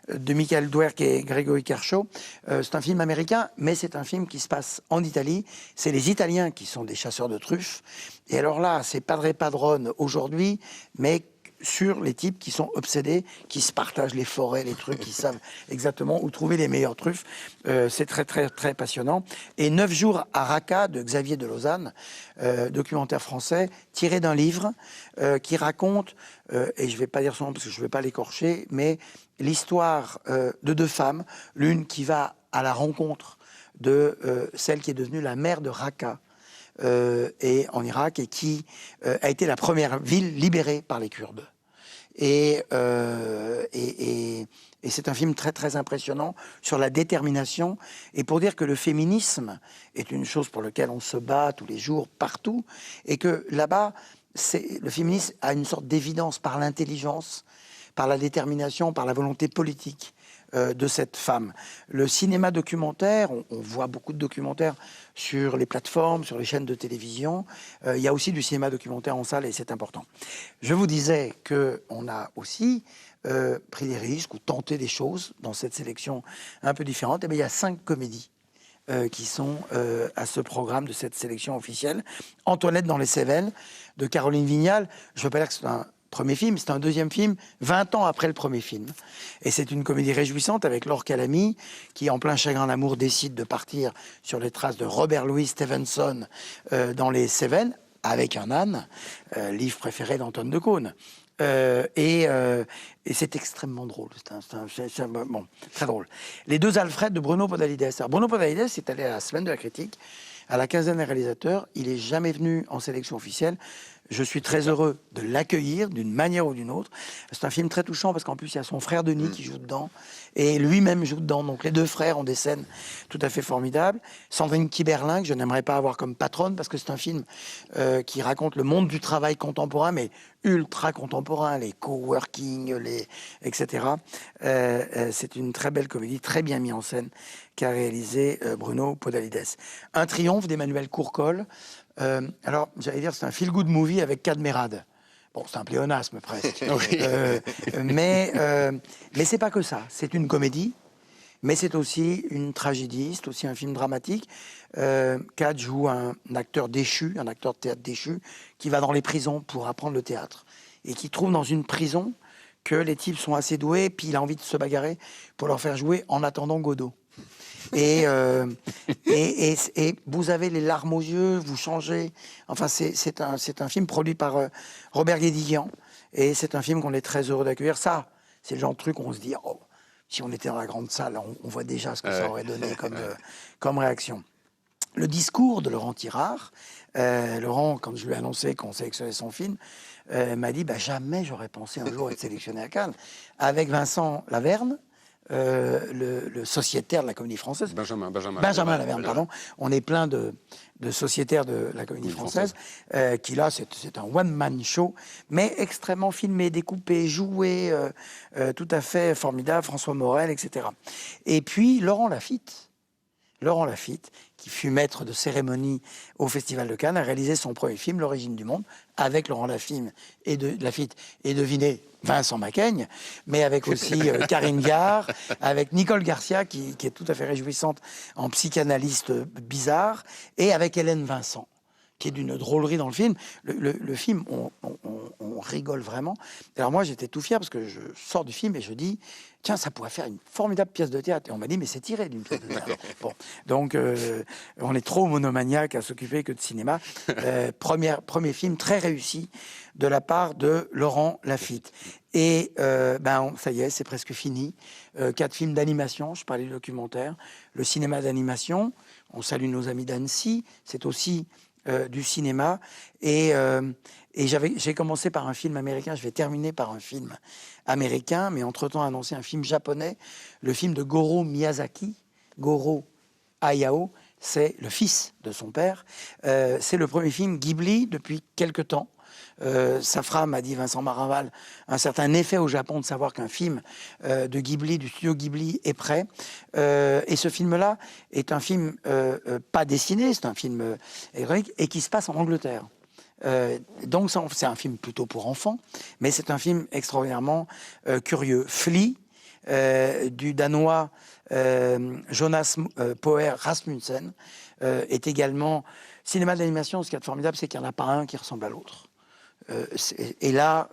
[SPEAKER 3] de Michael Dwerck et Grégory Kershaw. C'est un film américain, mais c'est un film qui se passe en Italie. C'est les Italiens qui sont des chasseurs de truffes. Et alors là, c'est Padre Padrone aujourd'hui, mais sur les types qui sont obsédés, qui se partagent les forêts, les trucs, qui savent exactement où trouver les meilleures truffes. C'est très, très, très passionnant. Et 9 jours à Raqqa, de Xavier de Lausanne, documentaire français, tiré d'un livre qui raconte, et je ne vais pas dire son nom parce que je ne vais pas l'écorcher, mais l'histoire de 2 femmes, l'une qui va à la rencontre de celle qui est devenue la mère de Raqqa, et en Irak, et qui a été la première ville libérée par les Kurdes. Et c'est un film très très impressionnant sur la détermination, et pour dire que le féminisme est une chose pour laquelle on se bat tous les jours, partout, et que là-bas, le féminisme a une sorte d'évidence par l'intelligence, par la détermination, par la volonté politique de cette femme. Le cinéma documentaire, on voit beaucoup de documentaires sur les plateformes, sur les chaînes de télévision. Il y a aussi du cinéma documentaire en salle et c'est important. Je vous disais qu'on a aussi pris des risques ou tenté des choses dans cette sélection un peu différente. Et bien, il y a 5 comédies qui sont à ce programme de cette sélection officielle. Antoinette dans les Cévennes, de Caroline Vignal. Je ne veux pas dire que c'est un premier film, c'est un deuxième film, 20 ans après le premier film. Et c'est une comédie réjouissante avec Laure Calamy, qui, en plein chagrin d'amour, décide de partir sur les traces de Robert Louis Stevenson dans les Cévennes, avec un âne, livre préféré d'Antoine de Caunes. Et c'est extrêmement drôle. Bon, très drôle. Les 2 Alfred de Bruno Podalides. Alors, Bruno Podalides est allé à la Semaine de la Critique, à la quinzaine des réalisateurs. Il n'est jamais venu en sélection officielle. Je suis très heureux de l'accueillir d'une manière ou d'une autre. C'est un film très touchant parce qu'en plus, il y a son frère Denis qui joue dedans et lui-même joue dedans. Donc les 2 frères ont des scènes tout à fait formidables. Sandrine Kiberlin, que je n'aimerais pas avoir comme patronne parce que c'est un film qui raconte le monde du travail contemporain, mais ultra contemporain, les coworking, etc. C'est une très belle comédie, très bien mise en scène, qu'a réalisé Bruno Podalides. Un triomphe d'Emmanuel Courcol. Alors, j'allais dire, c'est un feel-good movie avec Cadmerade. Bon, c'est un pléonasme presque. Mais c'est pas que ça. C'est une comédie, mais c'est aussi une tragédie, c'est aussi un film dramatique. Cad joue un acteur déchu, un acteur de théâtre déchu, qui va dans les prisons pour apprendre le théâtre. Et qui trouve dans une prison que les types sont assez doués, puis il a envie de se bagarrer pour leur faire jouer En attendant Godot. Et vous avez les larmes aux yeux, vous changez. Enfin, c'est un film produit par Robert Guédiguian. Et c'est un film qu'on est très heureux d'accueillir. Ça, c'est le genre de truc où on se dit, oh, si on était dans la grande salle, on voit déjà ce que ça aurait donné comme réaction. Le discours de Laurent Tirard. Laurent, quand je lui ai annoncé qu'on sélectionnait son film, m'a dit, jamais j'aurais pensé un jour être sélectionné à Cannes. Avec Vincent Laverne, le sociétaire de la Comédie Française.
[SPEAKER 1] Benjamin
[SPEAKER 3] Laverne, pardon. On est plein de sociétaires de la Comédie Française, qui là, c'est un one-man show, mais extrêmement filmé, découpé, joué, tout à fait formidable, François Morel, etc. Et puis, Laurent Lafitte, qui fut maître de cérémonie au Festival de Cannes, a réalisé son premier film, L'origine du monde, avec Laurent Lafitte et devinez, Vincent Macaigne, mais avec aussi Karine Viard, avec Nicole Garcia, qui est tout à fait réjouissante en psychanalyste bizarre, et avec Hélène Vincent, qui est d'une drôlerie dans le film. Le film, on rigole vraiment. Alors moi, j'étais tout fier parce que je sors du film et je dis, tiens, ça pourrait faire une formidable pièce de théâtre. Et on m'a dit, mais c'est tiré d'une pièce de théâtre. Bon, donc, on est trop monomaniaque à s'occuper que de cinéma. Premier film très réussi de la part de Laurent Lafitte. Et ça y est, c'est presque fini. 4 films d'animation, je parlais du documentaire. Le cinéma d'animation, on salue nos amis d'Annecy, c'est aussi du cinéma. Et j'ai commencé par un film américain, je vais terminer par un film américain, mais entre-temps annoncé un film japonais, le film de Goro Miyazaki, Goro Hayao, c'est le fils de son père. C'est le premier film Ghibli depuis quelque temps. Ça fera, m'a dit Vincent Maraval, un certain effet au Japon de savoir qu'un film de Ghibli, du studio Ghibli, est prêt. Et ce film-là est un film pas dessiné, c'est un film héroïque et qui se passe en Angleterre. Donc c'est un film plutôt pour enfants, mais c'est un film extraordinairement curieux. Flea, du Danois Jonas Poher Rasmussen, est également cinéma d'animation. Ce qui est formidable, c'est qu'il n'y en a pas un qui ressemble à l'autre. Et là,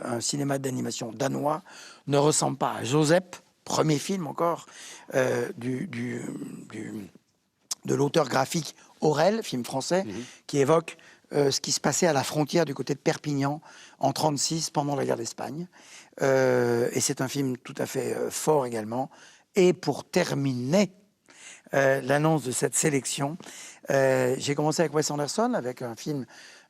[SPEAKER 3] un cinéma d'animation danois ne ressemble pas à Joseph, premier film encore de l'auteur graphique Aurel, film français, qui évoque ce qui se passait à la frontière du côté de Perpignan en 1936 pendant la guerre d'Espagne. Et c'est un film tout à fait fort également. Et pour terminer l'annonce de cette sélection, j'ai commencé avec Wes Anderson, avec un film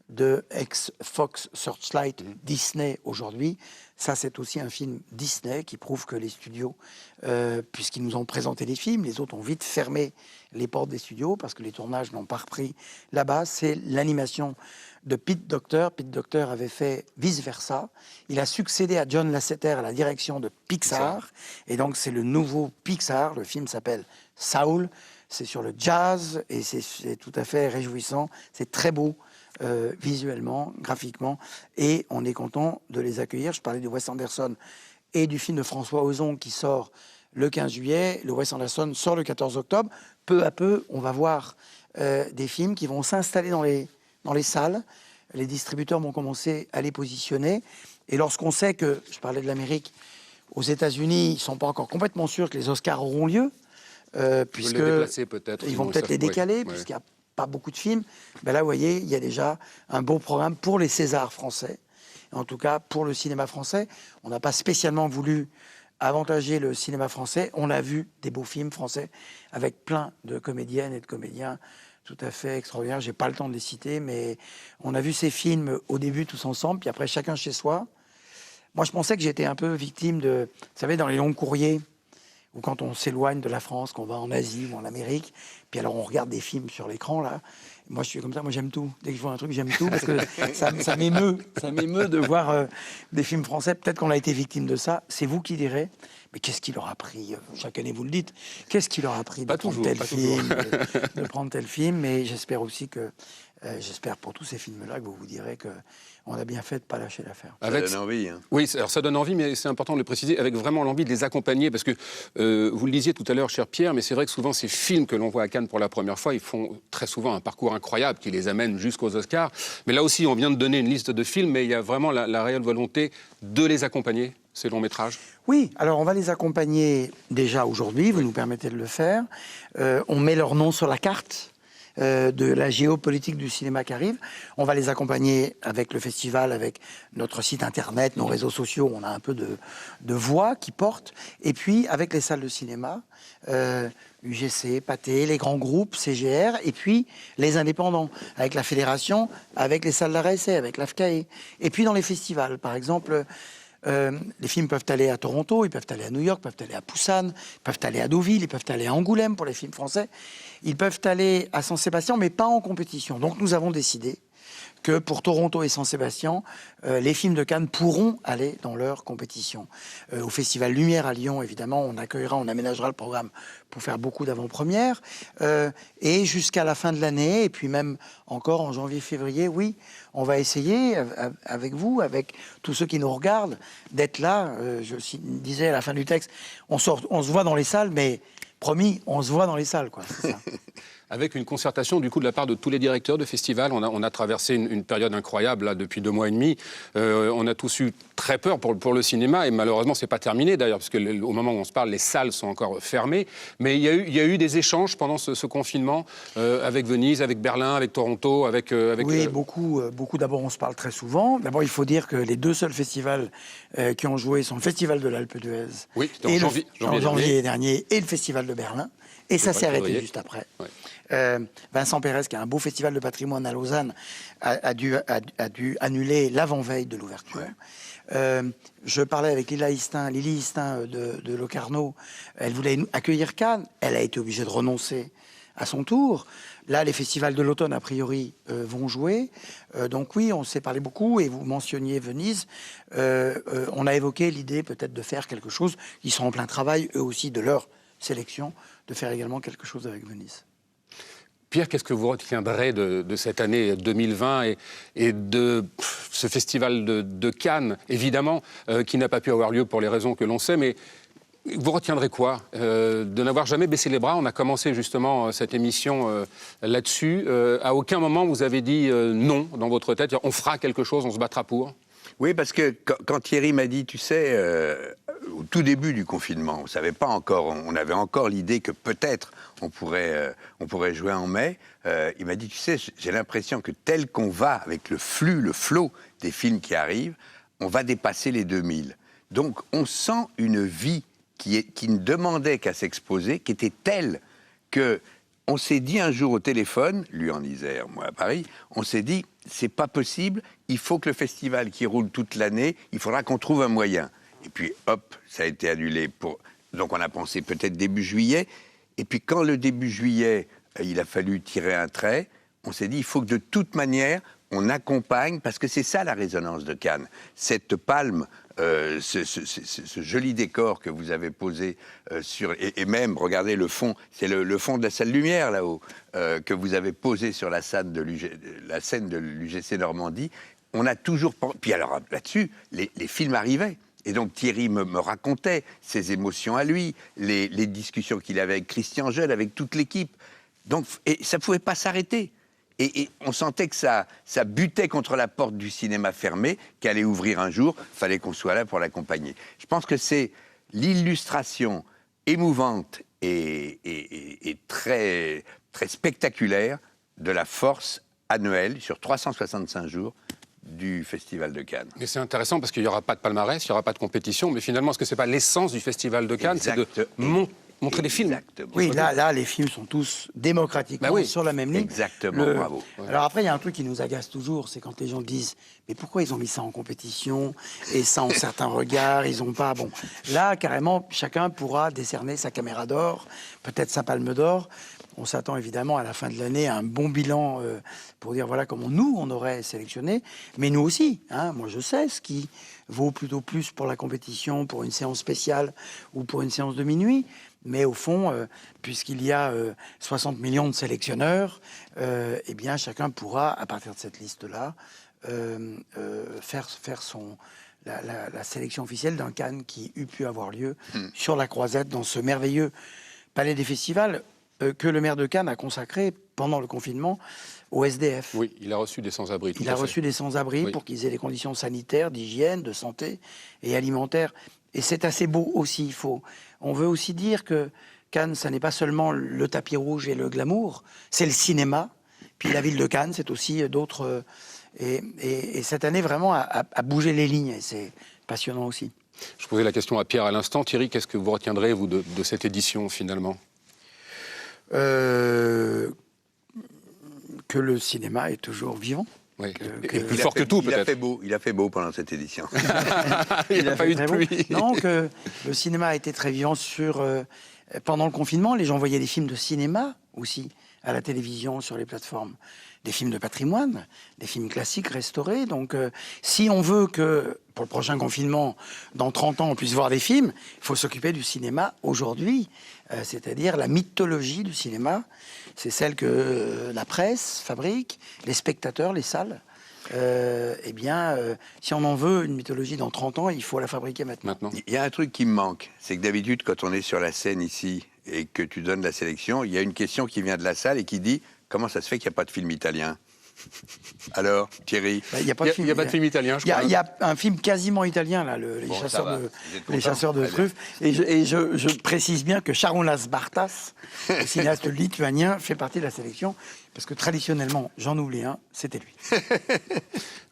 [SPEAKER 3] de ex-Fox Searchlight Disney aujourd'hui. Ça, c'est aussi un film Disney qui prouve que les studios, puisqu'ils nous ont présenté les films, les autres ont vite fermé les portes des studios parce que les tournages n'ont pas repris là-bas. C'est l'animation de Pete Docter. Pete Docter avait fait Vice Versa. Il a succédé à John Lasseter à la direction de Pixar. Et donc, c'est le nouveau Pixar. Le film s'appelle Soul. C'est sur le jazz et c'est tout à fait réjouissant. C'est très beau. Visuellement, graphiquement, et on est content de les accueillir. Je parlais de Wes Anderson et du film de François Ozon qui sort le 15 juillet. Le Wes Anderson sort le 14 octobre. Peu à peu, on va voir des films qui vont s'installer dans les salles. Les distributeurs vont commencer à les positionner. Et lorsqu'on sait que, je parlais de l'Amérique, aux États-Unis, ils ne sont pas encore complètement sûrs que les Oscars auront lieu, puisque ils vont peut-être les décaler, puisqu'il y a pas beaucoup de films, ben là, vous voyez, il y a déjà un beau programme pour les Césars français. En tout cas, pour le cinéma français, on n'a pas spécialement voulu avantager le cinéma français. On a vu des beaux films français avec plein de comédiennes et de comédiens tout à fait extraordinaires. J'ai pas le temps de les citer, mais on a vu ces films au début tous ensemble, puis après chacun chez soi. Moi, je pensais que j'étais un peu victime de, vous savez, dans les longs courriers, ou quand on s'éloigne de la France, qu'on va en Asie ou en Amérique, puis alors on regarde des films sur l'écran, là. Moi, je suis comme ça, moi j'aime tout. Dès que je vois un truc, j'aime tout, parce que ça m'émeut de voir des films français. Peut-être qu'on a été victime de ça. C'est vous qui direz. Mais qu'est-ce qui leur a pris, chaque année vous le dites, qu'est-ce qui leur a pris de prendre tel film, mais j'espère aussi que, j'espère pour tous ces films-là que vous vous direz que on a bien fait de ne pas lâcher l'affaire.
[SPEAKER 2] Ça donne envie. Hein.
[SPEAKER 1] Oui, alors ça donne envie, mais c'est important de le préciser, avec vraiment l'envie de les accompagner, parce que vous le disiez tout à l'heure, cher Pierre, mais c'est vrai que souvent ces films que l'on voit à Cannes pour la première fois, ils font très souvent un parcours incroyable qui les amène jusqu'aux Oscars. Mais là aussi, on vient de donner une liste de films, mais il y a vraiment la réelle volonté de les accompagner, ces longs métrages.
[SPEAKER 3] Oui, alors on va les accompagner déjà aujourd'hui, vous nous permettez de le faire. On met leur nom sur la carte de la géopolitique du cinéma qui arrive. On va les accompagner avec le festival, avec notre site internet, nos réseaux sociaux. On a un peu de voix qui porte. Et puis avec les salles de cinéma, UGC, Pathé, les grands groupes, CGR, et puis les indépendants, avec la fédération, avec les salles d'arrêt essai, avec l'AFCAE. Et puis dans les festivals, par exemple... les films peuvent aller à Toronto, ils peuvent aller à New York, ils peuvent aller à Busan, ils peuvent aller à Deauville, ils peuvent aller à Angoulême pour les films français. Ils peuvent aller à Saint-Sébastien, mais pas en compétition. Donc nous avons décidé que pour Toronto et Saint-Sébastien, les films de Cannes pourront aller dans leur compétition. Au Festival Lumière à Lyon, évidemment, on aménagera le programme pour faire beaucoup d'avant-premières. Et jusqu'à la fin de l'année, et puis même encore en janvier-février, oui, on va essayer avec vous, avec tous ceux qui nous regardent, d'être là. Je disais à la fin du texte, on se voit dans les salles, mais promis, on se voit dans les salles, quoi. C'est ça.
[SPEAKER 1] Avec une concertation du coup de la part de tous les directeurs de festivals. On a traversé une période incroyable là, depuis 2 mois et demi. On a tous eu très peur pour le cinéma et malheureusement c'est pas terminé d'ailleurs parce que au moment où on se parle, les salles sont encore fermées. Mais il y a eu des échanges pendant ce confinement avec Venise, avec Berlin, avec Toronto, avec
[SPEAKER 3] oui, beaucoup. D'abord, on se parle très souvent. D'abord, il faut dire que les 2 seuls festivals qui ont joué sont le Festival de l'Alpe d'Huez en janvier dernier et le Festival de Berlin. Et ça s'est arrêté juste après. Ouais. Vincent Pérez, qui a un beau festival de patrimoine à Lausanne, a dû annuler l'avant-veille de l'ouverture. Ouais. Je parlais avec Lily Histin de Locarno. Elle voulait accueillir Cannes. Elle a été obligée de renoncer à son tour. Là, les festivals de l'automne, a priori, vont jouer. Donc oui, on s'est parlé beaucoup. Et vous mentionniez Venise. On a évoqué l'idée peut-être de faire quelque chose. Ils sont en plein travail, eux aussi, de leur sélection, de faire également quelque chose avec Venise.
[SPEAKER 1] Pierre, qu'est-ce que vous retiendrez de cette année 2020 et de ce festival de Cannes, évidemment, qui n'a pas pu avoir lieu pour les raisons que l'on sait, mais vous retiendrez quoi de n'avoir jamais baissé les bras. On a commencé justement cette émission là-dessus. À aucun moment vous avez dit non dans votre tête, on fera quelque chose, on se battra pour.
[SPEAKER 2] Oui, parce que quand Thierry m'a dit, tu sais, au tout début du confinement, on savait pas encore, on avait encore l'idée que peut-être on pourrait jouer en mai. Il m'a dit, tu sais, j'ai l'impression que tel qu'on va avec le flot des films qui arrivent, on va dépasser les 2000. Donc on sent une vie qui ne demandait qu'à s'exposer, qui était telle que on s'est dit un jour au téléphone, lui en Isère, moi à Paris, on s'est dit, c'est pas possible, il faut que le festival qui roule toute l'année, il faudra qu'on trouve un moyen. Et puis hop, ça a été annulé. Donc on a pensé peut-être début juillet. Et puis quand le début juillet, il a fallu tirer un trait, on s'est dit, il faut que de toute manière, on accompagne, parce que c'est ça la résonance de Cannes. Cette palme, ce joli décor que vous avez posé et même, regardez le fond, c'est le fond de la salle Lumière là-haut, que vous avez posé sur la scène de l'UGC Normandie. On a toujours... Puis alors là-dessus, les films arrivaient. Et donc Thierry me racontait ses émotions à lui, les discussions qu'il avait avec Christian Jeune, avec toute l'équipe. Donc, et ça ne pouvait pas s'arrêter. Et on sentait que ça butait contre la porte du cinéma fermé, qui allait ouvrir un jour. Il fallait qu'on soit là pour l'accompagner. Je pense que c'est l'illustration émouvante et très, très spectaculaire de la force annuelle, sur 365 jours, du Festival de Cannes.
[SPEAKER 1] Mais c'est intéressant parce qu'il n'y aura pas de palmarès, il n'y aura pas de compétition, mais finalement, est-ce que ce n'est pas l'essence du Festival de Cannes, c'est de montrer des films?
[SPEAKER 2] Exactement.
[SPEAKER 3] Oui, là, les films sont tous démocratiquement sur la même ligne.
[SPEAKER 2] Exactement, bravo.
[SPEAKER 3] Alors après, il y a un truc qui nous agace toujours, c'est quand les gens disent « Mais pourquoi ils ont mis ça en compétition et ça en certains regards, ils n'ont pas... » Bon, là, carrément, chacun pourra décerner sa caméra d'or, peut-être sa palme d'or. On s'attend évidemment à la fin de l'année à un bon bilan pour dire voilà comment nous, on aurait sélectionné. Mais nous aussi, hein, moi je sais ce qui vaut plutôt plus pour la compétition, pour une séance spéciale ou pour une séance de minuit. Mais au fond, puisqu'il y a 60 millions de sélectionneurs, eh bien chacun pourra, à partir de cette liste-là, faire la sélection officielle d'un Cannes qui eût pu avoir lieu sur la Croisette, dans ce merveilleux palais des festivals que le maire de Cannes a consacré pendant le confinement au SDF.
[SPEAKER 1] Oui, il a reçu des sans-abri.
[SPEAKER 3] Il a reçu des sans-abri pour qu'ils aient des conditions sanitaires, d'hygiène, de santé et alimentaires. Et c'est assez beau aussi. On veut aussi dire que Cannes, ça n'est pas seulement le tapis rouge et le glamour, c'est le cinéma. Puis la ville de Cannes, c'est aussi d'autres... Et cette année, vraiment, a bougé les lignes. Et c'est passionnant aussi.
[SPEAKER 1] Je posais la question à Pierre à l'instant. Thierry, qu'est-ce que vous retiendrez, vous, de cette édition, finalement ?
[SPEAKER 3] Que le cinéma est toujours vivant.
[SPEAKER 1] Oui.
[SPEAKER 2] Et
[SPEAKER 1] plus fort que tout, peut-être.
[SPEAKER 2] Il a fait beau pendant cette édition.
[SPEAKER 1] Il n'y a pas eu de pluie.
[SPEAKER 3] Non, que le cinéma a été très vivant pendant le confinement. Les gens voyaient des films de cinéma aussi à la télévision, sur les plateformes. Des films de patrimoine, des films classiques restaurés. Donc, si on veut que, pour le prochain confinement, dans 30 ans, on puisse voir des films, il faut s'occuper du cinéma aujourd'hui. C'est-à-dire la mythologie du cinéma. C'est celle que la presse fabrique, les spectateurs, les salles. Si on en veut une mythologie dans 30 ans, il faut la fabriquer maintenant.
[SPEAKER 2] Il y a un truc qui me manque, c'est que d'habitude, quand on est sur la scène ici et que tu donnes la sélection, il y a une question qui vient de la salle et qui dit « Comment ça se fait qu'il n'y a pas de film italien ?» Alors, Thierry?
[SPEAKER 3] Il n'y a pas de film
[SPEAKER 1] italien, je crois.
[SPEAKER 3] Il y a un film quasiment italien, là, les chasseurs de truffes. Et je précise bien que Šarūnas Bartas, le cinéaste lituanien, fait partie de la sélection. Parce que traditionnellement, j'en oublie un, c'était lui.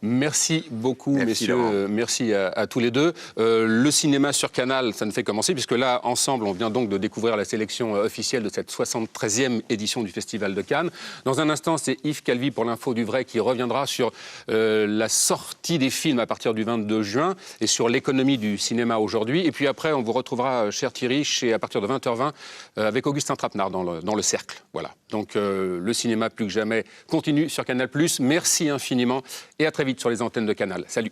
[SPEAKER 1] Merci beaucoup, messieurs.
[SPEAKER 2] Laurent.
[SPEAKER 1] Merci à tous les deux. Le cinéma sur Canal, ça ne fait commencer, puisque là, ensemble, on vient donc de découvrir la sélection officielle de cette 73e édition du Festival de Cannes. Dans un instant, c'est Yves Calvi pour l'Info du Vrai qui reviendra sur la sortie des films à partir du 22 juin et sur l'économie du cinéma aujourd'hui. Et puis après, on vous retrouvera, cher Thierry, à partir de 20h20 avec Augustin Trapenard dans le Cercle. Voilà. Donc le cinéma plus que jamais continue sur Canal+. Merci infiniment et à très vite sur les antennes de Canal. Salut.